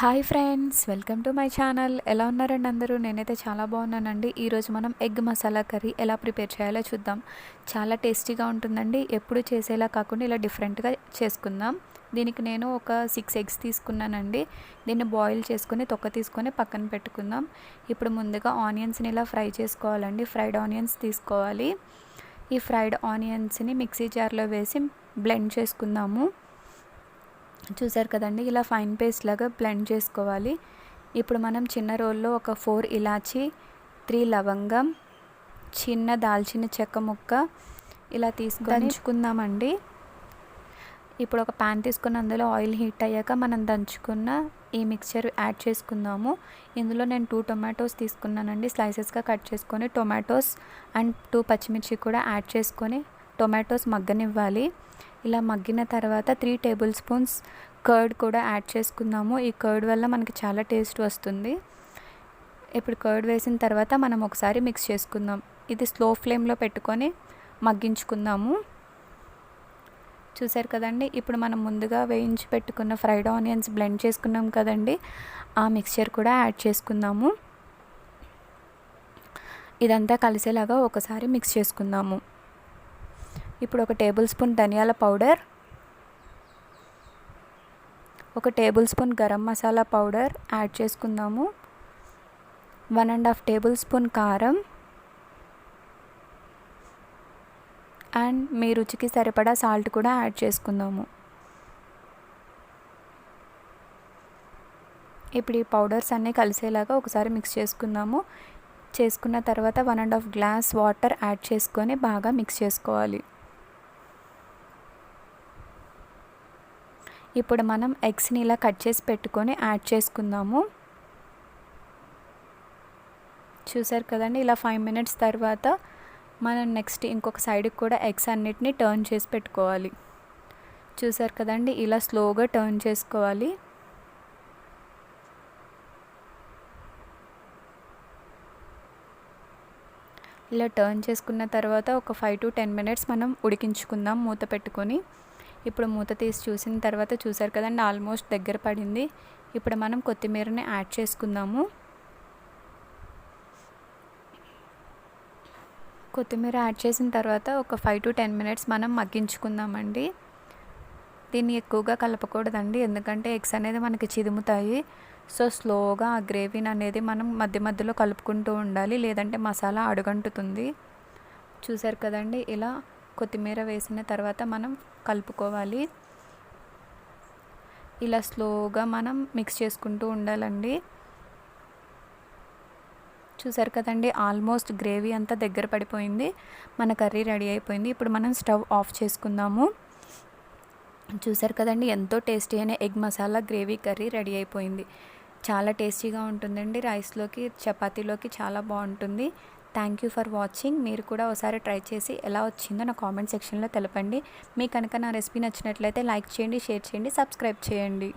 Hi friends, welcome to my channel. ఎలా ఉన్నారండి అందరూ? నేనైతే చాలా బాగున్నానండి. ఈరోజు మనం ఎగ్ మసాలా కర్రీ ఎలా ప్రిపేర్ చేయాలో చూద్దాం. చాలా టేస్టీగా ఉంటుందండి. ఎప్పుడు చేసేలా కాకుండా ఇలా డిఫరెంట్గా చేసుకుందాం. దీనికి నేను ఒక 6 ఎగ్స్ తీసుకున్నానండి. దీన్ని బాయిల్ చేసుకుని తొక్క తీసుకొని పక్కన పెట్టుకుందాం. ఇప్పుడు ముందుగా ఆనియన్స్ని ఇలా ఫ్రై చేసుకోవాలండి. ఫ్రైడ్ ఆనియన్స్ తీసుకోవాలి. ఈ ఫ్రైడ్ ఆనియన్స్ని మిక్సీ జార్లో వేసి బ్లెండ్ చేసుకుందాము. చూసారు కదండి, ఇలా ఫైన్ పేస్ట్ లాగా బ్లెండ్ చేసుకోవాలి. ఇప్పుడు మనం చిన్న రోల్లో ఒక 4 ఇలాచి, 3 లవంగం, చిన్న దాల్చిన చెక్క ముక్క ఇలా తీసుకొని దంచుకుందామండి. ఇప్పుడు ఒక ప్యాన్ తీసుకుని అందులో ఆయిల్ హీట్ అయ్యాక మనం దంచుకున్న ఈ మిక్చర్ యాడ్ చేసుకుందాము. ఇందులో నేను 2 టొమాటోస్ తీసుకున్నానండి. స్లైసెస్గా కట్ చేసుకొని టొమాటోస్ అండ్ 2 పచ్చిమిర్చి కూడా యాడ్ చేసుకొని టొమాటోస్ మగ్గనివ్వాలి. ఇలా మగ్గిన తర్వాత 3 టేబుల్ స్పూన్స్ కర్డ్ కూడా యాడ్ చేసుకుందాము. ఈ కర్డ్ వల్ల మనకి చాలా టేస్ట్ వస్తుంది. ఇప్పుడు కర్డ్ వేసిన తర్వాత మనం ఒకసారి మిక్స్ చేసుకుందాం. ఇది స్లో ఫ్లేమ్లో పెట్టుకొని మగ్గించుకుందాము. చూసారు కదండి, ఇప్పుడు మనం ముందుగా వేయించి పెట్టుకున్న ఫ్రైడ్ ఆనియన్స్ బ్లెండ్ చేసుకున్నాం కదండి, ఆ మిక్స్చర్ కూడా యాడ్ చేసుకుందాము. ఇదంతా కలిసేలాగా ఒకసారి మిక్స్ చేసుకుందాము. ఇప్పుడు ఒక టేబుల్ స్పూన్ ధనియాల పౌడర్, ఒక table spoon garam masala powder add చేసుకుందాము. 1.5 టేబుల్ స్పూన్ కారం అండ్ మీ రుచికి సరిపడా సాల్ట్ కూడా యాడ్ చేసుకుందాము. ఇప్పుడు ఈ పౌడర్స్ అన్నీ కలిసేలాగా ఒకసారి మిక్స్ చేసుకుందాము. చేసుకున్న తర్వాత 1.5 గ్లాస్ వాటర్ యాడ్ చేసుకొని బాగా మిక్స్ చేసుకోవాలి. ఇప్పుడు మనం ఎగ్స్ని ఇలా కట్ చేసి పెట్టుకొని యాడ్ చేసుకుందాము. చూసారు కదండి, ఇలా 5 మినిట్స్ తర్వాత మనం నెక్స్ట్ ఇంకొక సైడ్కి కూడా ఎగ్స్ అన్నిటిని టర్న్ చేసి పెట్టుకోవాలి. చూసారు కదండి, ఇలా స్లోగా టర్న్ చేసుకోవాలి. ఇలా టర్న్ చేసుకున్న తర్వాత ఒక 5 to 10 మినిట్స్ మనం ఉడికించుకుందాం మూత పెట్టుకొని. ఇప్పుడు మూత తీసి చూసిన తర్వాత చూసారు కదండి, ఆల్మోస్ట్ దగ్గర పడింది. ఇప్పుడు మనం కొత్తిమీరని యాడ్ చేసుకుందాము. కొత్తిమీర యాడ్ చేసిన తర్వాత ఒక 5 to 10 మినిట్స్ మనం మగ్గించుకుందామండి. దీన్ని ఎక్కువగా కలపకూడదండి, ఎందుకంటే ఎగ్స్ అనేది మనకి చిదుముతాయి. సో స్లోగా ఆ గ్రేవీని అనేది మనం మధ్య మధ్యలో కలుపుకుంటూ ఉండాలి, లేదంటే మసాలా అడుగంటుతుంది. చూసారు కదండి, ఇలా కొత్తిమీర వేసిన తర్వాత మనం కలుపుకోవాలి. ఇలా స్లోగా మనం మిక్స్ చేసుకుంటూ ఉండాలండి. చూసారు కదండి, ఆల్మోస్ట్ గ్రేవీ అంతా దగ్గర పడిపోయింది. మన కర్రీ రెడీ అయిపోయింది. ఇప్పుడు మనం స్టవ్ ఆఫ్ చేసుకుందాము. చూసారు కదండి, ఎంతో టేస్టీ అయిన egg masala gravy curry ready అయిపోయింది. చాలా టేస్టీగా ఉంటుందండి. రైస్లోకి, చపాతీలోకి చాలా బాగుంటుంది. Thank you for watching. మీరు కూడా ఒకసారి ట్రై చేసి ఎలా వచ్చిందో నా కామెంట్ సెక్షన్లో తెలపండి. మీకు కనుక నా రెసిపీ నచ్చినట్లయితే లైక్ చేయండి, షేర్ చేయండి, సబ్స్క్రైబ్ చేయండి.